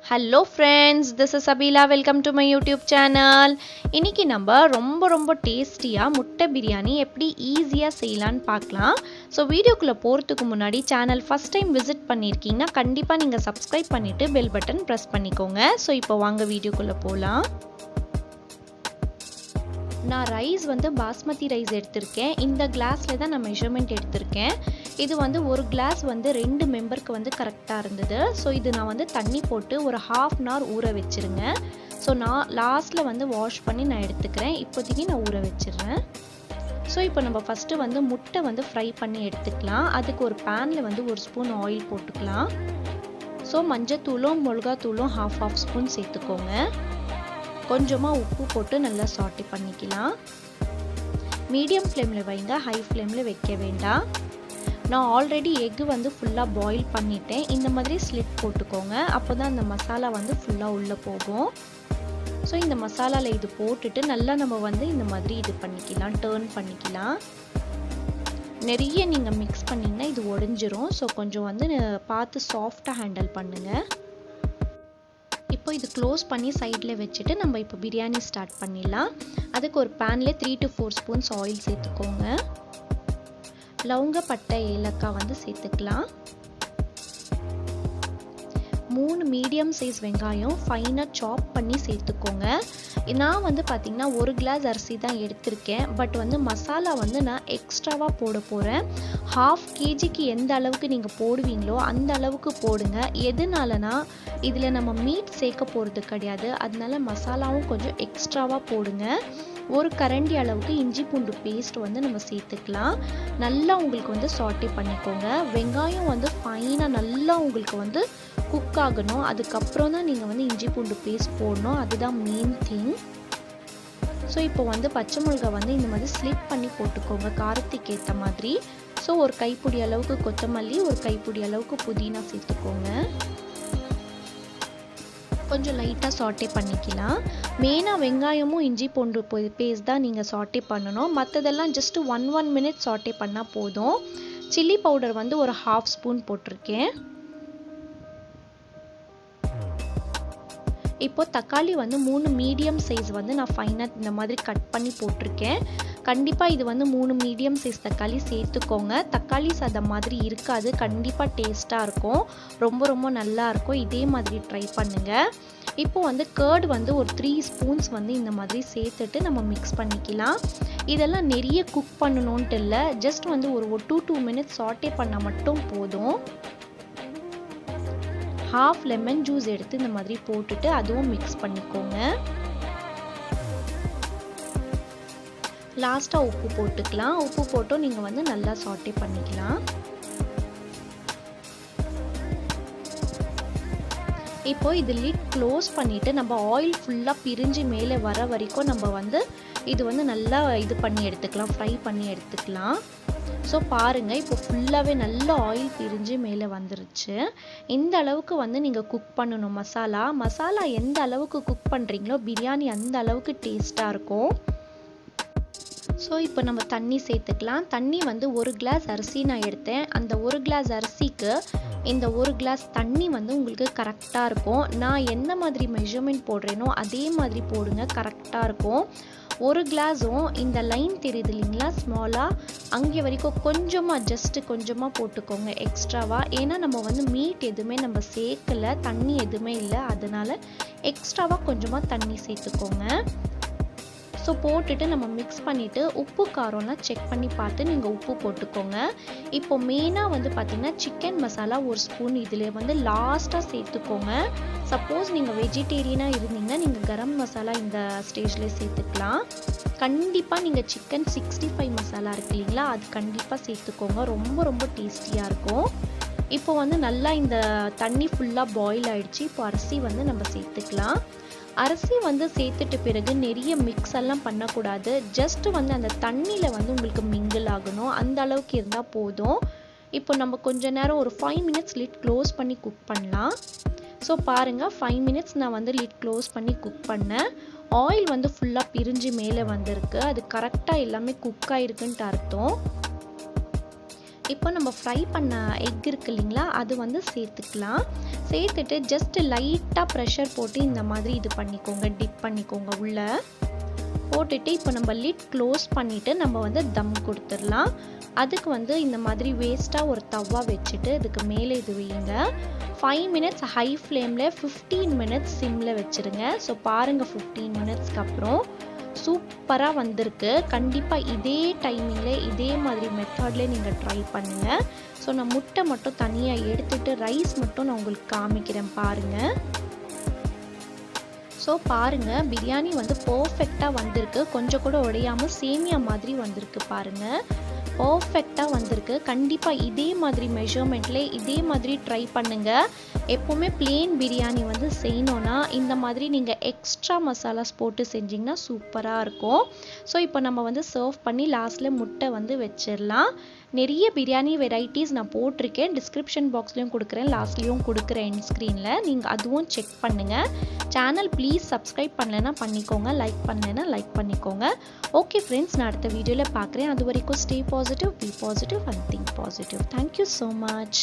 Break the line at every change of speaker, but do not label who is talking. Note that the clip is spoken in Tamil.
Hello friends, this is Abila. Welcome to my YouTube channel. இன்னைக்கு நம்ம ரொம்ப டேஸ்டியா முட்டை பிரியாணி எப்படி ஈஸியா செய்யலாம்னு பார்க்கலாம். சோ வீடியோக்குள்ள போறதுக்கு முன்னாடி சேனல் ஃபர்ஸ்ட் டைம் விசிட் பண்ணிருக்கீங்கன்னா கண்டிப்பா நீங்க சப்ஸ்கிரைப் பண்ணிட்டு பெல் பட்டன் பிரஸ் பண்ணிக்கோங்க. சோ இப்போ வாங்க வீடியோக்குள்ள போலாம். நான் ரைஸ் பாஸ்மதி ரைஸ் எடுத்திருக்கேன். இந்த கிளாஸ்ல தான் நான் மெஷர்மென்ட் எடுத்திருக்கேன். இது ஒரு கிளாஸ் ரெண்டு மெம்பருக்கு கரெக்டா இருந்தது. ஸோ இது நான் தண்ணி போட்டு ஒரு ½ அன் ஹவர் ஊற வச்சிருங்க. ஸோ நான் லாஸ்ட்ல வாஷ் பண்ணி நான் எடுத்துக்கிறேன். இப்போதைக்கு நான் ஊற வச்சிடுறேன். ஸோ இப்போ நம்ம ஃபர்ஸ்ட் முட்டை ஃப்ரை பண்ணி எடுத்துக்கலாம். அதுக்கு ஒரு பேன்ல ஒரு ஸ்பூன் ஆயில் போட்டுக்கலாம். ஸோ மஞ்சத்தூளும் மிளகாத்தூளும் ½ ஸ்பூன் சேர்த்துக்கோங்க. கொஞ்சமாக உப்பு போட்டு நல்லா சாட்டே பண்ணிக்கலாம். மீடியம் ஃப்ளேமில் வைங்க, ஹை ஃப்ளேமில் வைக்க வேண்டாம். நான் ஆல்ரெடி எக்கு ஃபுல்லாக பாயில் பண்ணிட்டேன். இந்த மாதிரி ஸ்லிட் போட்டுக்கோங்க. அப்போ தான் அந்த மசாலா ஃபுல்லாக உள்ளே போகும். ஸோ இந்த மசாலாவில் இது போட்டுட்டு நல்லா நம்ம இந்த மாதிரி இது பண்ணிக்கலாம், டர்ன் பண்ணிக்கலாம். நிறைய நீங்கள் மிக்ஸ் பண்ணிங்கன்னா இது உடஞ்சிரும். ஸோ கொஞ்சம் பார்த்து சாஃப்டாக ஹேண்டில் பண்ணுங்கள். இப்போ இது க்ளோஸ் பண்ணி சைடில் வச்சுட்டு நம்ம இப்போ பிரியாணி ஸ்டார்ட் பண்ணிடலாம். அதுக்கு ஒரு பேனில் 3 to 4 ஸ்பூன்ஸ் ஆயில் சேர்த்துக்கோங்க. லவங்க, பட்டை, ஏலக்காய் சேர்த்துக்கலாம். 3 மீடியம் சைஸ் வெங்காயம் ஃபைனாக சாப் பண்ணி சேர்த்துக்கோங்க. நான் பார்த்தீங்கன்னா ஒரு கிளாஸ் அரிசி தான் எடுத்திருக்கேன். பட் மசாலா நான் எக்ஸ்ட்ராவாக போட போகிறேன். ½ kgக்கு எந்த அளவுக்கு நீங்கள் போடுவீங்களோ அந்த அளவுக்கு போடுங்க. எதுனாலனா இதில் நம்ம மீட் சேர்க்க போகிறது கிடையாது. அதனால மசாலாவும் கொஞ்சம் எக்ஸ்ட்ராவாக போடுங்க. ஒரு கரண்டி அளவுக்கு இஞ்சி பூண்டு பேஸ்ட் நம்ம சேர்த்துக்கலாம். நல்லா உங்களுக்கு சாட்டே பண்ணிக்கோங்க. வெங்காயம் ஃபைனாக நல்லா உங்களுக்கு குக் ஆகணும். அதுக்கப்புறம் தான் நீங்கள் இஞ்சி பூண்டு பேஸ்ட் போடணும். அதுதான் மெயின் திங். ஸோ இப்போ பச்சை மிளகாய் இந்த மாதிரி ஸ்லிப் பண்ணி போட்டுக்கோங்க காரத்துக்கு ஏற்ற மாதிரி. ஸோ ஒரு கைப்பிடி அளவுக்கு கொத்தமல்லி, ஒரு கைப்பிடி அளவுக்கு புதினா சேர்த்துக்கோங்க. கொஞ்சம் லைட்டாக சாட்டே பண்ணிக்கலாம். மெயினாக வெங்காயமும் இஞ்சி பூண்டு பேஸ்ட் தான் நீங்கள் சாட்டே பண்ணணும். மற்றதெல்லாம் ஜஸ்ட் 1 minute சாட்டே பண்ணால் போதும். சில்லி பவுடர் ஒரு ½ ஸ்பூன் போட்டிருக்கேன். இப்போ தக்காளி 3 மீடியம் சைஸ் நான் ஃபைனாக இந்த மாதிரி கட் பண்ணி போட்டிருக்கேன். கண்டிப்பாக இது 3 மீடியம் சைஸ் தக்காளி சேர்த்துக்கோங்க. தக்காளி சாதம் மாதிரி இருக்காது, கண்டிப்பாக டேஸ்ட்டாக இருக்கும். ரொம்ப நல்லா இருக்கும். இதே மாதிரி ட்ரை பண்ணுங்கள். இப்போ கர்ட் ஒரு 3 ஸ்பூன்ஸ் இந்த மாதிரி சேர்த்துட்டு நம்ம மிக்ஸ் பண்ணிக்கலாம். இதெல்லாம் நிறைய குக் பண்ணணுன்ட்டு இல்லை, ஜஸ்ட் ஒரு 2 minutes சாட்டே பண்ணால் மட்டும் போதும். ½ லெமன் ஜூஸ் எடுத்து இந்த மாதிரி போட்டுட்டு அதுவும் மிக்ஸ் பண்ணிக்கோங்க. லாஸ்ட்டாக உப்பு போட்டுக்கலாம். உப்பு போட்டும் நீங்கள் நல்லா சாட்டே பண்ணிக்கலாம். இப்போ இது லிட் க்ளோஸ் பண்ணிவிட்டு நம்ம ஆயில் ஃபுல்லாக பிரிஞ்சு மேலே வர வரைக்கும் நம்ம இது நல்லா இது பண்ணி எடுத்துக்கலாம், ஃப்ரை பண்ணி எடுத்துக்கலாம். ஸோ பாருங்கள், இப்போ ஃபுல்லாகவே நல்ல ஆயில் பிரிஞ்சு மேலே வந்துருச்சு. இந்த அளவுக்கு நீங்கள் குக் பண்ணணும். மசாலா எந்த அளவுக்கு குக் பண்ணுறீங்களோ பிரியாணி அந்த அளவுக்கு டேஸ்ட்டாக இருக்கும். ஸோ இப்போ நம்ம தண்ணி சேர்த்துக்கலாம். தண்ணி ஒரு கிளாஸ் அரிசி நான் எடுத்தேன். அந்த ஒரு கிளாஸ் அரிசிக்கு இந்த ஒரு கிளாஸ் தண்ணி உங்களுக்கு கரெக்டாக இருக்கும். நான் எந்த மாதிரி மெஷர்மெண்ட் போடுறேனோ அதே மாதிரி போடுங்க, கரெக்டாக இருக்கும். ஒரு கிளாஸும் இந்த லைன் தெரியுது இல்லைங்களா ஸ்மாலாக, அங்கே வரைக்கும் கொஞ்சமாக ஜஸ்ட்டு கொஞ்சமாக போட்டுக்கோங்க எக்ஸ்ட்ராவாக. ஏன்னா நம்ம மீட் எதுவுமே நம்ம சேர்க்கலை, தண்ணி எதுவுமே இல்லை. அதனால் எக்ஸ்ட்ராவாக கொஞ்சமாக தண்ணி சேர்த்துக்கோங்க. ஸோ போட்டுட்டு நம்ம மிக்ஸ் பண்ணிவிட்டு உப்பு காரம்லாம் செக் பண்ணி பார்த்து நீங்கள் உப்பு போட்டுக்கோங்க. இப்போ மெயினாக பார்த்தீங்கன்னா சிக்கன் மசாலா ஒரு ஸ்பூன் இதில் லாஸ்ட்டாக சேர்த்துக்கோங்க. சப்போஸ் நீங்கள் வெஜிடேரியனாக இருந்தீங்கன்னா நீங்கள் கரம் மசாலா இந்த ஸ்டேஜில் சேர்த்துக்கலாம். கண்டிப்பாக நீங்கள் சிக்கன் 65 மசாலா இருக்கு இல்லைங்களா, அது கண்டிப்பாக சேர்த்துக்கோங்க. ரொம்ப டேஸ்டியாக இருக்கும். இப்போ நல்லா இந்த தண்ணி ஃபுல்லாக பாயில் ஆகிடுச்சு. இப்போ அரிசி நம்ம சேர்த்துக்கலாம். அரிசி சேர்த்துட்டு பிறகு நிறைய மிக்ஸ் எல்லாம் பண்ணக்கூடாது. ஜஸ்ட் அந்த தண்ணியில் உங்களுக்கு மிங்கிள் ஆகணும், அந்த அளவுக்கு இருந்தால் போதும். இப்போ நம்ம கொஞ்ச நேரம் ஒரு 5 minutes லிட் க்ளோஸ் பண்ணி குக் பண்ணலாம். ஸோ பாருங்கள், 5 minutes நான் லிட் க்ளோஸ் பண்ணி குக் பண்ணேன். ஆயில் ஃபுல்லாக பிரிஞ்சு மேலே வந்திருக்கு. அது கரெக்டாக எல்லாமே குக் ஆகிருக்குன்ட்டு அர்த்தம். இப்போ நம்ம ஃப்ரை பண்ண எக் இருக்கு இல்லைங்களா, அது வந்து சேர்த்துக்கலாம். சேர்த்துட்டு ஜஸ்ட் லைட்டாக ப்ரெஷர் போட்டு இந்த மாதிரி இது பண்ணிக்கோங்க, டிப் பண்ணிக்கோங்க உள்ள போட்டுட்டு இப்போ நம்ம லிட் க்ளோஸ் பண்ணிவிட்டு நம்ம வந்து தம் கொடுத்துடலாம். அதுக்கு வந்து இந்த மாதிரி வேஸ்ட்டாக ஒரு தவா வச்சுட்டு இதுக்கு மேலே இது வையுங்க. 5 மினிட்ஸ் ஹை ஃப்ளேமில் 15 மினிட்ஸ் சிம்மில் வச்சுருங்க. ஸோ பாருங்கள் 15 மினிட்ஸ்க்கு அப்புறம் சூப்பராக வந்திருக்கு. கண்டிப்பாக இதே டைமிங்கில் இதே மாதிரி மெத்தட்லேயே நீங்கள் ட்ரை பண்ணுங்கள். ஸோ நான் முட்டை மட்டும் தனியாக எடுத்துகிட்டு ரைஸ் மட்டும் நான் உங்களுக்கு காமிக்கிறேன் பாருங்கள். ஸோ பாருங்கள் பிரியாணி வந்து பர்ஃபெக்டாக வந்திருக்கு. கொஞ்சம் கூட உடையாமல் சேமியா மாதிரி வந்திருக்கு பாருங்கள். பர்ஃபெக்டாக வந்திருக்கு. கண்டிப்பாக இதே மாதிரி மெஷர்மெண்ட்ல இதே மாதிரி ட்ரை பண்ணுங்கள். எப்போவுமே பிளெயின் பிரியாணி வந்து செய்யணுன்னா இந்த மாதிரி நீங்கள் எக்ஸ்ட்ரா மசாலாஸ் போட்டு செஞ்சிங்கன்னா சூப்பராக இருக்கும். ஸோ இப்போ நம்ம வந்து சர்வ் பண்ணி லாஸ்ட்டில் முட்டை வந்து வச்சிடலாம். நிறைய பிரியாணி வெரைட்டிஸ் நான் போட்டிருக்கேன். டிஸ்கிரிப்ஷன் பாக்ஸ்லேயும் கொடுக்குறேன், லாஸ்ட்லேயும் கொடுக்குறேன் எண்ட் ஸ்க்ரீனில். நீங்கள் அதுவும் செக் பண்ணுங்கள். சேனல் ப்ளீஸ் சப்ஸ்கிரைப் பண்ணலைன்னா பண்ணிக்கோங்க, லைக் பண்ணலைன்னா லைக் பண்ணிக்கோங்க. ஓகே ஃப்ரெண்ட்ஸ், நான் அடுத்த வீடியோவில் பார்க்குறேன். அது வரைக்கும் stay positive, be positive and think positive. Thank you so much.